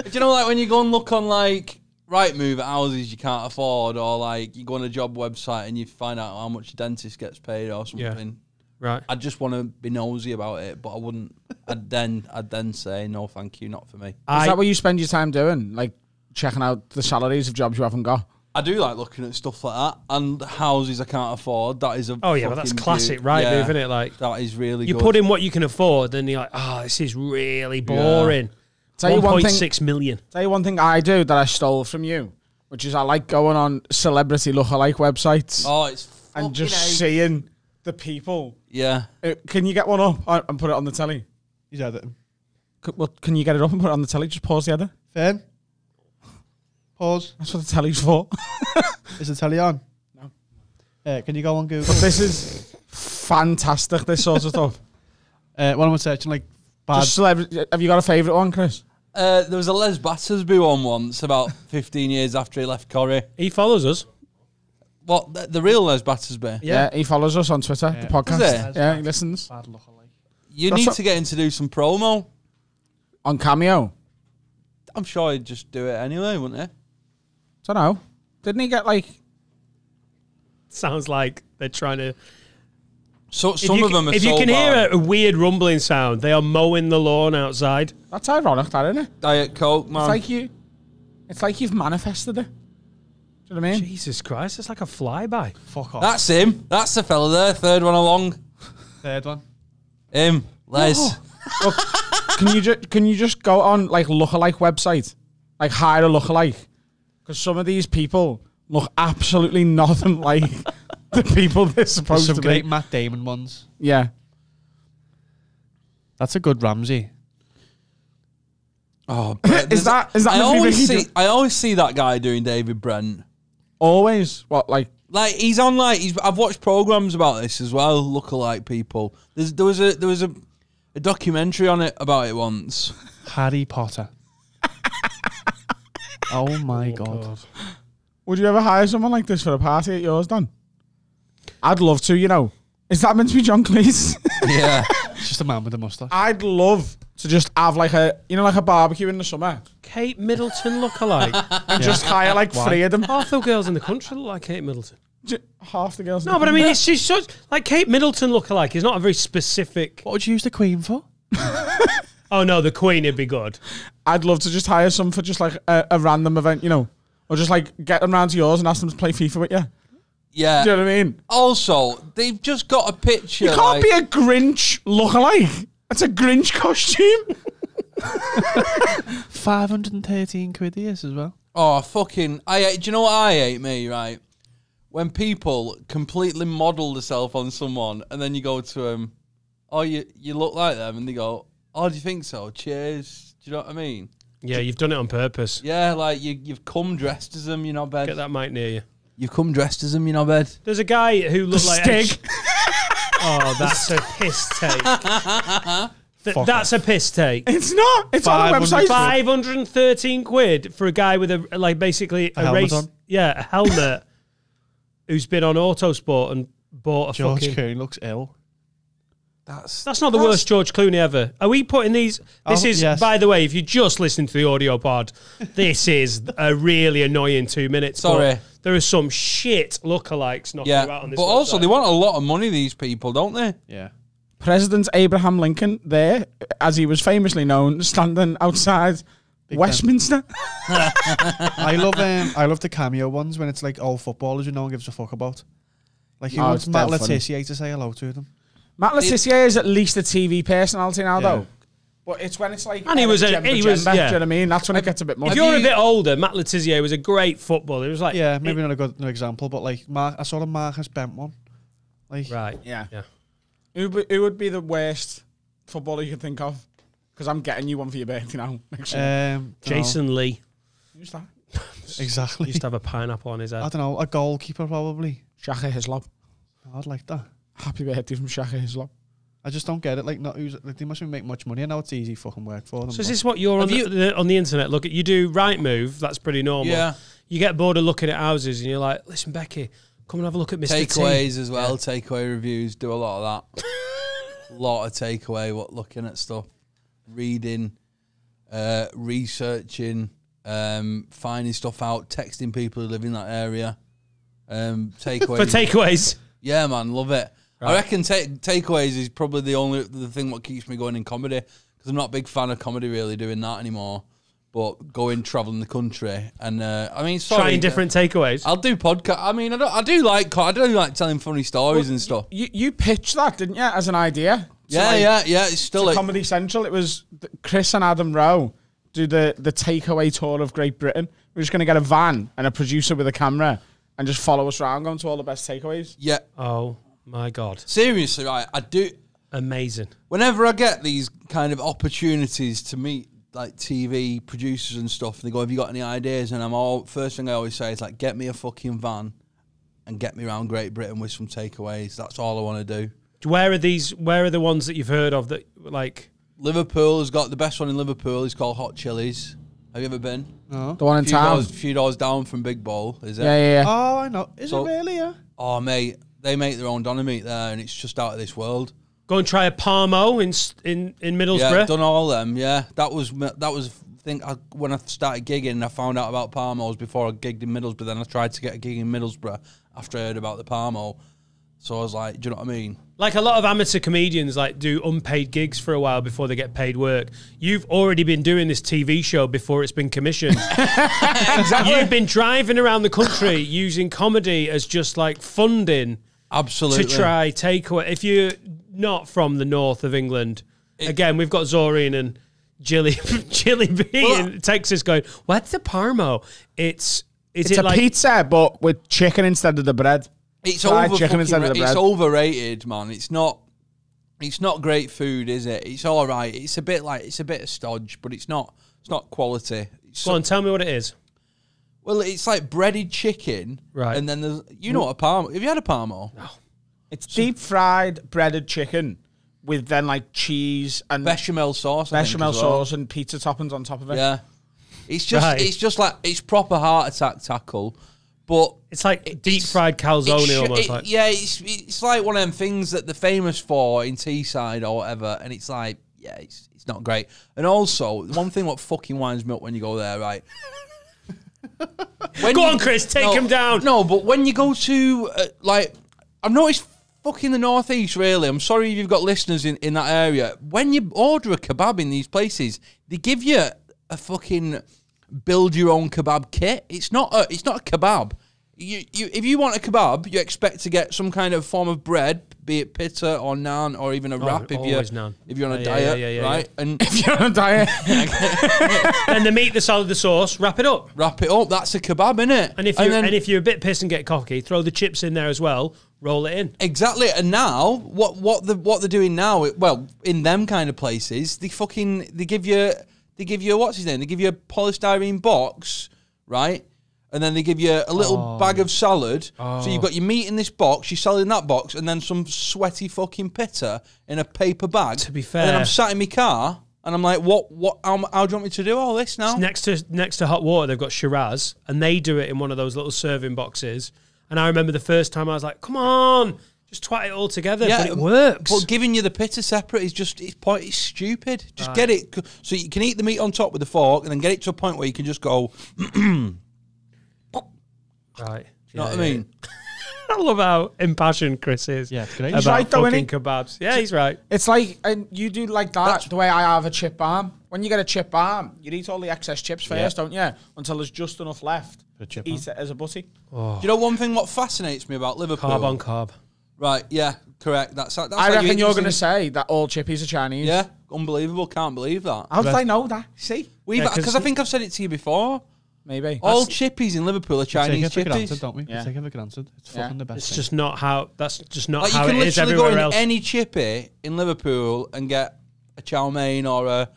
Do you know, like when you go and look on like Rightmove at houses you can't afford, or like you go on a job website and you find out how much a dentist gets paid or something. Yeah. Right. I'd just want to be nosy about it, but I wouldn't. I'd then say no, thank you, not for me. Is that what you spend your time doing? Like checking out the salaries of jobs you haven't got? I do like looking at stuff like that, and houses I can't afford. That is a but that's classic Rightmove, isn't it? Like that is really. You good. put in what you can afford, then you're like, oh, this is really boring. Tell you 1.6 million. Tell you one thing I do that I stole from you, which is I like going on celebrity lookalike websites. Oh, it's and just seeing the people. Yeah. Can you get one up and put it on the telly? He's had it. Well, can you get it up and put it on the telly? Just pause the other. Fern. Pause. That's what the telly's for. Is the telly on? No. Can you go on Google? But this is fantastic, this sort of stuff. What am I searching? Like, bad. Just celebrity. Have you got a favourite one, Chris? There was a Les Battersby one once, about 15 years after he left Corrie. He follows us. What, the real Les Battersby? Yeah, he follows us on Twitter, the podcast. Is it? Yeah, he listens. Bad lookalike. You need to get him to do some promo. On Cameo? I'm sure he'd just do it anyway, wouldn't he? Don't know. Didn't he get like... Sounds like they're trying to... So some of them are If you can hear a weird rumbling sound, they are mowing the lawn outside. That's ironic, that, isn't it? Diet Coke, man. It's like you've manifested it. Do you know what I mean? Jesus Christ, it's like a flyby. Fuck off. That's him. That's the fella there. Third one along. Third one. Him. Les. Look, can you just go on like lookalike website, like hire a lookalike, because some of these people look absolutely nothing like the people they're supposed to be. Some great Matt Damon ones. Yeah, that's a good Ramsey. Oh, is that? I always see that guy doing David Brent. Always. What like he's on I've watched programs about this as well. Lookalike people. There was a documentary on it about it once. Harry Potter. Oh my God. Would you ever hire someone like this for a party at yours, Dan? I'd love to, you know. Is that meant to be John Cleese? Yeah. It's just a man with a moustache. I'd love to just have like a barbecue in the summer. Kate Middleton lookalike. And just hire like 3 of them. Half the girls in the country look like Kate Middleton. Half the girls. No, but I mean, she's such like Kate Middleton lookalike is not a very specific. What would you use the Queen for? Oh no, the Queen would be good. I'd love to just hire some for just like a random event, you know, or just like get them round to yours and ask them to play FIFA with you. Yeah. Do you know what I mean? Also, they've just got a picture. You can't be a Grinch lookalike. That's a Grinch costume. 513 quid he is as well. Oh, fucking... do you know what I hate, me, right? When people completely model themselves on someone and then you go to them, oh, you look like them, and they go, oh, do you think so? Cheers. Do you know what I mean? Yeah, you've done it on purpose. Yeah, like you've come dressed as them, you're not bad. Get that mic near you. You've come dressed as them, you're not bad. There's a guy who looks like... Stig. Oh, that's a piss take. That's a piss take. It's not. It's on the website. 513 quid for a guy with basically a helmet race. on. Yeah, a helmet. Who's been on Autosport and bought a George fucking... Clooney looks ill. That's not the worst George Clooney ever. Are we putting these... This is, yes. By the way, if you're just listening to the audio pod, this is a really annoying 2 minutes. Sorry. There are some shit lookalikes knocking you out on this but also website. they want a lot of money, these people, don't they? Yeah. President Abraham Lincoln there, as he was famously known, standing outside Westminster. I love the cameo ones when it's like old footballers who no one gives a fuck about. Like who wants it's Matt dead funny. Letizia to say hello to them? Matt Letizia is at least a TV personality now, though. But it's when it's like... And he was... do you know what I mean? That's when it gets a bit more... If you're a bit older, Matt Letizia was a great footballer. It was like... Yeah, maybe not a good example, but like I saw the Marcus Bent one. Like, Right. Yeah. Yeah. Who would be the worst footballer you could think of? Because I'm getting you one for your birthday now. Next year. Jason Lee. Who's that? Exactly. He used to have a pineapple on his head. I don't know, a goalkeeper probably. Shaka Hislop. I'd like that. Happy birthday from Shaka Hislop. I just don't get it. Like, they mustn't make much money. I know it's easy fucking work for them. So is this what you're on the internet? Look, you do Rightmove. That's pretty normal. Yeah. You get bored of looking at houses and you're like, listen, Becky, come and have a look at Mr. T. Takeaways as well, takeaway reviews, do a lot of that. A lot of takeaway, looking at stuff, reading. researching, finding stuff out, texting people who live in that area. Takeaways. For takeaways. Yeah, man, love it. Right. I reckon takeaways is probably the thing what keeps me going in comedy, because I'm not a big fan of comedy really doing that anymore. But going traveling the country and trying different takeaways. I'll do podcast. I mean, I do like telling funny stories and stuff. You pitched that, didn't you, as an idea? Yeah. It's still Comedy Central. It was Chris and Adam Rowe do the takeaway tour of Great Britain. We're just going to get a van and a producer with a camera and just follow us around going to all the best takeaways. Yeah. Oh my God. Seriously, right? I do. Amazing. Whenever I get these kind of opportunities to meet like TV producers and stuff, they go, "Have you got any ideas?" And first thing I always say is like, "Get me a fucking van and get me around Great Britain with some takeaways." That's all I want to do. Where are these? Where are the ones that you've heard of that like? Liverpool has got the best one in Liverpool. It's called Hot Chili's. Have you ever been? No. The one in town. A few doors down from Big Bowl, is it? Yeah. Oh, I know. Is it really? Yeah. Oh, mate, they make their own doner meat there, and it's just out of this world. Go and try a Parmo in Middlesbrough. Yeah, I've done all of them. Yeah, that was when I started gigging. I found out about Parmos before I gigged in Middlesbrough. Then I tried to get a gig in Middlesbrough after I heard about the Parmo. So I was like, do you know what I mean? Like a lot of amateur comedians like do unpaid gigs for a while before they get paid work. You've already been doing this TV show before it's been commissioned. Exactly. You've been driving around the country using comedy as just like funding. Absolutely. To try takeaway. If you're not from the north of England, again, we've got Zorine and Jilly B in Texas going, what's a Parmo? It's a like pizza, but with chicken instead of the bread. It's overrated, man. It's not great food, is it? It's all right. It's a bit of stodge, but it's not quality. Go on, tell me what it is. Well, it's like breaded chicken, right? And then there's what a Parmo. Have you had a Parmo? No. It's deep fried breaded chicken with then like cheese and bechamel sauce, and pizza toppings on top of it. Yeah, it's just like it's proper heart attack tackle. But it's like deep fried calzone almost. It's like one of them things that they're famous for in Teesside or whatever, and it's like, it's not great. And also, one thing what fucking winds me up when you go there, right? Go on, Chris, take him down. No, but when you go to, I've noticed fucking the northeast, really. I'm sorry if you've got listeners in that area. When you order a kebab in these places, they give you a fucking build your own kebab kit. It's not a kebab. If you want a kebab, you expect to get some kind of form of bread, be it pita or naan or even a wrap if you're on a diet, right? Yeah. And if you're on a diet, then the meat, the salad, the sauce, wrap it up. That's a kebab, innit? And if you're a bit pissed and get cocky, throw the chips in there as well. Roll it in. Exactly. And now, what they're doing now? Well, in them kind of places, they give you what's his name? They give you a polystyrene box, right? And then they give you a little bag of salad. So you've got your meat in this box, your salad in that box, and then some sweaty fucking pita in a paper bag. To be fair, and then I'm sat in my car and I'm like, what? How do you want me to do all this now? Next to hot water, they've got Shiraz, and they do it in one of those little serving boxes. And I remember the first time I was like, come on, just twat it all together. Yeah, but it works. But giving you the pita separate is just, it's stupid. Just get it so you can eat the meat on top with a fork and then get it to a point where you can just go, right. You know what I mean? I love how impassioned Chris is. Yeah, it's great. About right, though, fucking kebabs. Yeah, he's right. It's like, and you do like that, the way I have a chip balm. When you get a chip balm, you eat all the excess chips first, don't you? Until there's just enough left. Eat it as a butty. Oh. Do you know one thing what fascinates me about Liverpool? Carb on carb. Right, yeah, correct. That's I reckon you're going to say that all chippies are Chinese. Yeah, unbelievable. Can't believe that. How did I know that? See? Because I think I've said it to you before. Maybe. All chippies in Liverpool are Chinese chippies. Granted, don't we? Yeah. Take it for granted. It's fucking the best. It's just not how. That's just not how it is everywhere else. You can literally go in any chippy in Liverpool and get a chow mein or a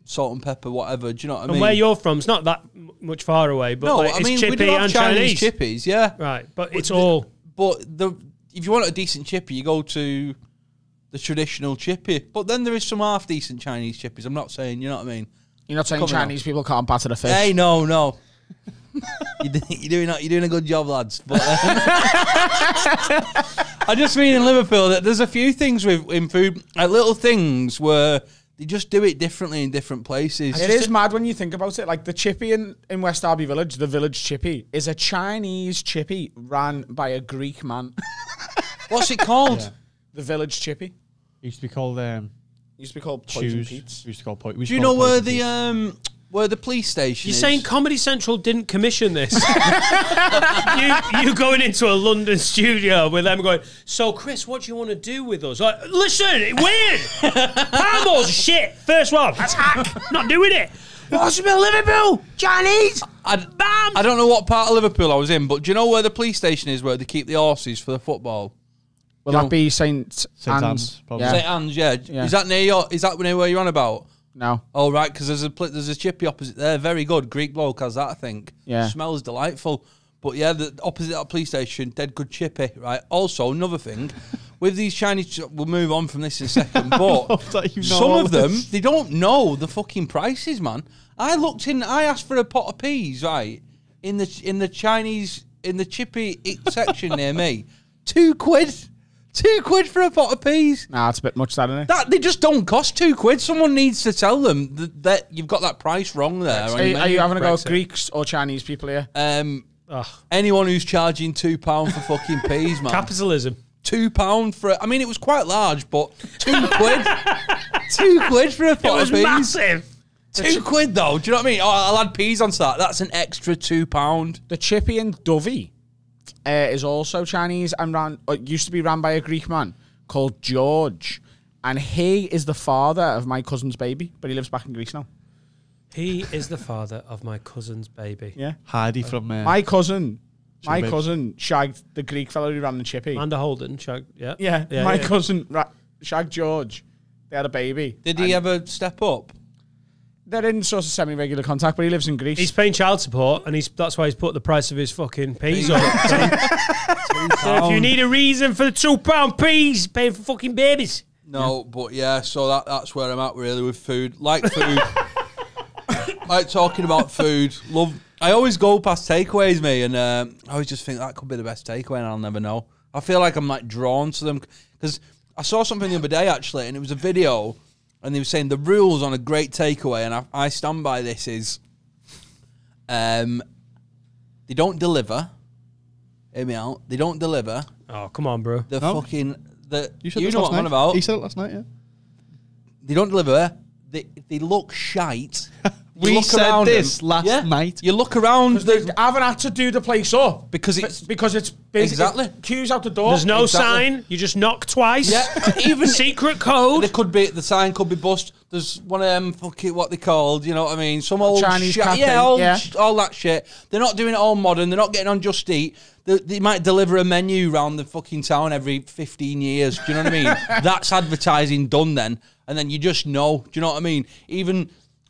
salt and pepper, whatever. Do you know what I mean? And where you're from, it's not that much far away. But it's chippy we do have and Chinese chippies, yeah. Right, but it's all. But if you want a decent chippy, you go to the traditional chippy. But then there is some half decent Chinese chippies. I'm not saying, you know what I mean? You're not saying Chinese people can't batter the fish? Hey, no. You're doing a good job, lads. But I just mean in Liverpool that there's a few things in food, like little things where They just do it differently in different places. It is mad when you think about it. Like the chippy in West Derby Village, the village chippy, is a Chinese chippy ran by a Greek man. What's it called? Yeah. The village chippy. It used to be called Poison Pete's. We used to call Do you know where the police station is? You're saying Comedy Central didn't commission this? you going into a London studio with them going, so Chris, what do you want to do with us? Like, listen, weird. Palmos, shit. First one, attack. Not doing it. What's about Liverpool? Chinese. I don't know what part of Liverpool I was in, but do you know where the police station is where they keep the horses for the football? Will that be St. Anne's? Probably. Yeah. St. Anne's, yeah. Is that near where you're on about? No. Oh, right, because there's a chippy opposite there. Very good. Greek bloke has that, I think. Yeah. Smells delightful. But yeah, the opposite that police station, dead good chippy, right? Also, another thing, with these Chinese, we'll move on from this in a second, but some of them, they don't know the fucking prices, man. I asked for a pot of peas, right, in the Chinese, in the chippy section near me. £2. £2 for a pot of peas. Nah, it's a bit much, that, isn't it? They just don't cost £2. Someone needs to tell them that you've got that price wrong there. Are you having a go at Greeks or Chinese people here? Anyone who's charging £2 for fucking peas, man. Capitalism. £2 for it. I mean, it was quite large, but £2. £2 for a pot of peas. It was massive. £2 though. Do you know what I mean? Oh, I'll add peas onto that. That's an extra £2. The chippy in Dovey is also Chinese and used to be ran by a Greek man called George, and he is the father of my cousin's baby, but he lives back in Greece now. He is the father of my cousin's baby. Yeah, Hardy from my cousin shagged the Greek fellow who ran the chippy. Amanda Holden, yeah. My cousin shagged George. They had a baby. Did he ever step up? They're in sort of semi-regular contact, but he lives in Greece. He's paying child support, and that's why he's put the price of his fucking peas up. So if you need a reason for the £2 peas, paying for fucking babies. No, but yeah, so that's where I'm at really with food. Like food. Like talking about food. I always go past takeaways, me, and I always just think that could be the best takeaway, and I'll never know. I feel like I'm like drawn to them because I saw something the other day actually, and it was a video. And they were saying the rules on a great takeaway, and I stand by this, is they don't deliver. Hear me out. They don't deliver. Oh, come on, bro. You know what I'm on about. He said it last night, yeah. They don't deliver. They look shite. We said this last night. You look around. They haven't had to do the place up because it's exactly queues out the door. There's no sign. You just knock twice. Yeah, even secret code. The sign could be bust. There's one of them fucking what they called. You know what I mean? Some old Chinese shit. cafe, All that shit. They're not doing it all modern. They're not getting on Just Eat. They might deliver a menu around the fucking town every 15 years. Do you know what I mean? That's advertising done then, and then you just know. Do you know what I mean? Even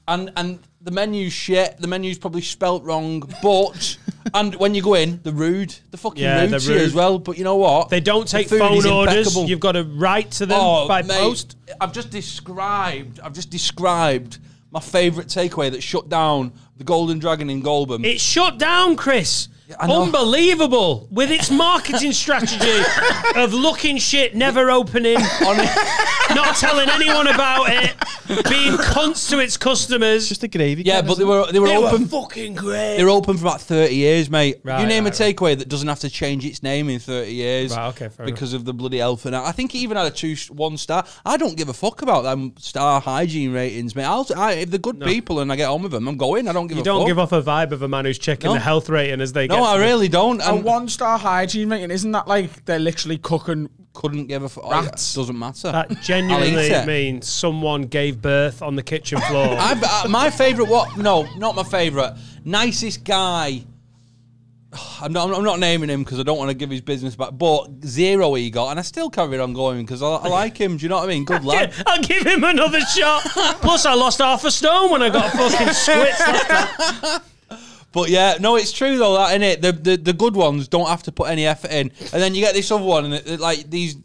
and the menu's shit. The menu's probably spelt wrong, but and when you go in, they're rude. They're fucking rude to you as well. But you know what? They don't take phone orders. You've got to write to them by post. I've just described my favourite takeaway that shut down the Golden Dragon in Goulburn. It shut down, Chris. Unbelievable with its marketing strategy of looking shit, never opening, not telling anyone about it, being cunts to its customers. Just a gravy. Yeah, but they were open. Fucking great. They were open for about 30 years, mate. Right, you name a takeaway that doesn't have to change its name in 30 years. Right, okay, fair because of the bloody elephant. I think it even had a 1 star. I don't give a fuck about them star hygiene ratings, mate. If they're good people and I get on with them, I'm going. I don't give a fuck. You don't give off a vibe of a man who's checking the health rating as they get. No, I really don't. A 1-star hygiene rating, isn't that like they're literally cooking? Couldn't give a fuck. Rats. Doesn't matter. That genuinely means someone gave birth on the kitchen floor. My favourite, no, not my favourite. Nicest guy. I'm not naming him because I don't want to give his business back, but zero he got, and I still carried on going because I like him. Do you know what I mean? Good lad. I'll give him another shot. Plus, I lost half a stone when I got fucking squits. But yeah, no, it's true though, that innit. The good ones don't have to put any effort in, and then you get this other one, and like these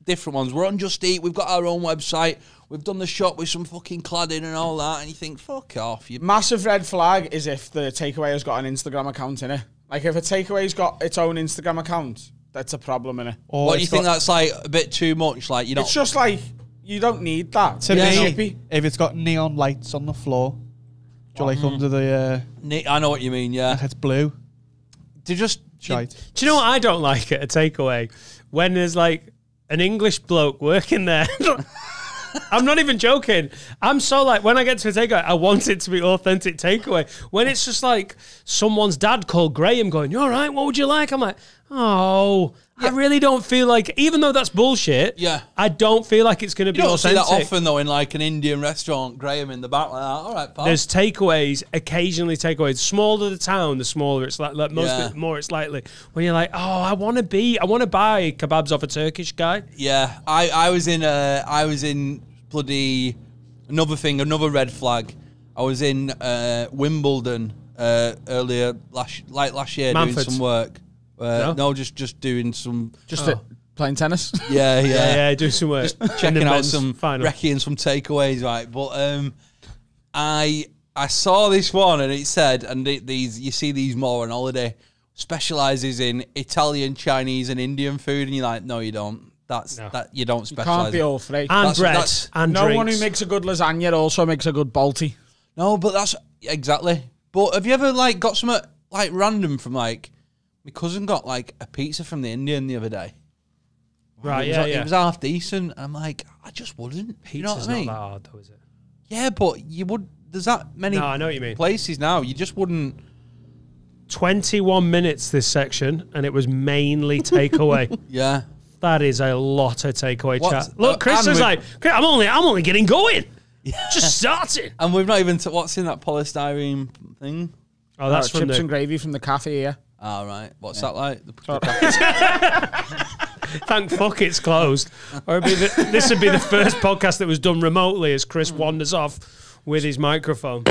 different ones. We're on Just Eat. We've got our own website. We've done the shop with some fucking cladding and all that, and you think, fuck off. Massive red flag is if the takeaway has got an Instagram account in it. Like if a takeaway's got its own Instagram account, that's a problem in it. What do you think? That's like a bit too much. Like It's just like You don't need that. To Yeah. me, if it's got neon lights on the floor, do you like under the... I know what you mean, yeah. it's blue. They just... Shite. Do you know what I don't like at a takeaway? When there's like an English bloke working there. I'm not even joking. I'm so like, when I get to a takeaway, I want it to be authentic takeaway. When it's just like someone's dad called Graham going, "You all right? What would you like?" I'm like, oh, I really don't feel like, even though that's bullshit, I don't feel like it's going to be authentic. You don't see that often, though, in like an Indian restaurant, Graham in the back like that. All right, pal. There's takeaways, occasionally takeaways. Smaller the town, the smaller it's like most of it, more it's likely. When you're like, oh, I want to buy kebabs off a Turkish guy. Yeah, I was in bloody another red flag. I was in Wimbledon earlier last year doing some work. No, just doing some... Playing tennis? Yeah, do some work. Just checking out some final. recce and some takeaways, right? But I saw this one and it said, and you see these more on holiday, specialises in Italian, Chinese and Indian food, and you're like, no, you don't. That you don't specialise. Can't be all three. And bread and no drinks. one who makes a good lasagna also makes a good balti. No, but that's... Exactly. But have you ever like got something like random from like... My cousin got like a pizza from the Indian the other day. Right, It was half decent. I'm like, I just wouldn't. Pizza's you know what I mean? not that hard though, is it? Yeah, but you would... There's that many I know what you mean. places now. You just wouldn't... 21 minutes this section, and it was mainly takeaway. Yeah. That is a lot of takeaway chat. Look, Chris and is like, I'm only getting going. Just starting. And we've not even... what's in that polystyrene thing? Oh, that's from chips and gravy from the cafe here. All right. What's that like? Thank fuck it's closed. Or this would be the first podcast that was done remotely as Chris wanders off with his microphone.